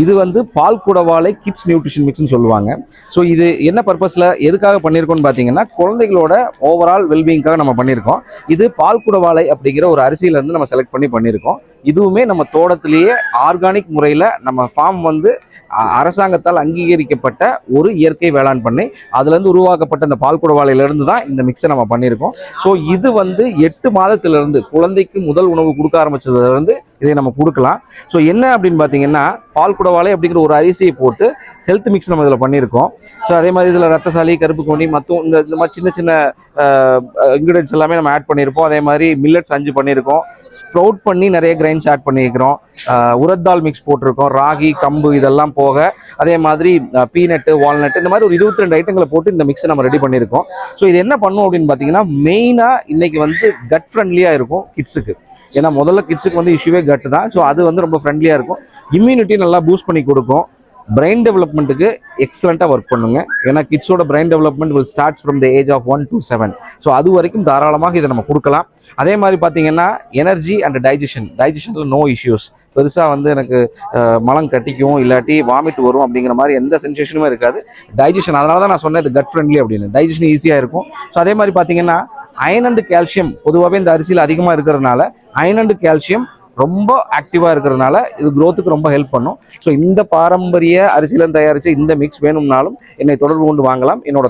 இது வந்து பால் குடவாலை kids nutrition மிக்ஸ்னு சொல்லுவாங்க. ஸோ இது என்ன பர்பஸில் எதுக்காக பண்ணியிருக்கோம்னு பார்த்தீங்கன்னா, குழந்தைகளோட ஓவரால் வெல்பீயிங்காக நம்ம பண்ணியிருக்கோம். இது பால் குடவாலை அப்படிங்கிற ஒரு அரிசியிலேருந்து நம்ம செலக்ட் பண்ணியிருக்கோம். இதுவுமே நம்ம தோட்டத்திலேயே ஆர்கானிக் முறையில் நம்ம ஃபார்ம் வந்து அரசாங்கத்தால் அங்கீகரிக்கப்பட்ட ஒரு இயற்கை வேளாண் பண்ணை, அதுலேருந்து உருவாக்கப்பட்ட இந்த பால் குடவாலையிலேருந்து தான் இந்த மிக்ஸை நம்ம பண்ணியிருக்கோம். ஸோ இது வந்து 8 மாதத்திலிருந்து குழந்தைக்கு முதல் உணவு கொடுக்க ஆரம்பிச்சதுலேருந்து இதை நம்ம கொடுக்கலாம். ஸோ என்ன அப்படின்னு பார்த்தீங்கன்னா, பால் குடவாலை அப்படிங்கிற ஒரு அரிசியை போட்டு ஹெல்த் மிக்ஸ் நம்ம இதில் பண்ணியிருக்கோம். ஸோ அதே மாதிரி இதில் ரத்தசாலி, கருப்பு கோணி, மற்ற இந்த மாதிரி சின்ன சின்ன இன்க்ரீடியன்ஸ் எல்லாமே நம்ம ஆட் பண்ணியிருப்போம். அதே மாதிரி மில்லட்ஸ் 5 பண்ணியிருக்கோம். ஸ்ப்ரவுட் பண்ணி நிறைய கிரைன்ஸ் ஆட் பண்ணியிருக்கிறோம். உரத்தால் மிக்ஸ் போட்டிருக்கோம். ராகி, கம்பு இதெல்லாம் போக அதே மாதிரி பீனட்டு, வால்நட் இந்த மாதிரி ஒரு 22 ஐட்டங்களை போட்டு இந்த மிக்ஸை நம்ம ரெடி பண்ணியிருக்கோம். ஸோ இது என்ன பண்ணும் அப்படின்னு பார்த்தீங்கன்னா, மெயினாக இன்னைக்கு வந்து கட் ஃப்ரெண்ட்லியாக இருக்கும் கிட்ஸுக்கு. ஏன்னா முதல்ல கிட்ஸுக்கு வந்து இஷ்யூவே கட்டு தான். ஸோ அது வந்து ரொம்ப ஃப்ரெண்ட்லியாக இருக்கும். இம்யூனிட்டி நல்லா பூஸ்ட் பண்ணி கொடுக்கும். பிரெயின் டெவலப்மெண்ட்டுக்கு எக்ஸலண்ட்டாக ஒர்க் பண்ணுங்க. ஏன்னா கிட்ஸோட brain development will starts from the age of 1 to 7. So அது வரைக்கும் தாராளமாக இதை நம்ம கொடுக்கலாம். அதே மாதிரி பார்த்தீங்கன்னா எனர்ஜி அண்ட் டைஜஷனில் நோ இஷ்யூஸ். பெருசாக வந்து எனக்கு மலம் கட்டிக்கும், இல்லாட்டி வாமிட் வரும் அப்படிங்கிற மாதிரி எந்த சென்சேஷனுமே இருக்காது. டைஜஷன், அதனால தான் நான் சொன்னேன் இது கட் ஃப்ரெண்ட்லி அப்படின்னு. டைஜஷன் ஈஸியாக இருக்கும். ஸோ அதே மாதிரி பார்த்தீங்கன்னா அயன் அண்ட் கால்சியம் பொதுவாகவே இந்த அரிசியில் அதிகமாக இருக்கிறதுனால அயன் அண்ட் கால்சியம் ரொம்ப ஆக்டிவாக இருக்கிறதுனால இது க்ரோத்துக்கு ரொம்ப ஹெல்ப் பண்ணும். ஸோ இந்த பாரம்பரிய அரிசியிலேருந்து தயாரித்த இந்த மிக்ஸ் வேணும்னாலும் என்னை தொடர்பு கொண்டு வாங்கலாம். என்னோட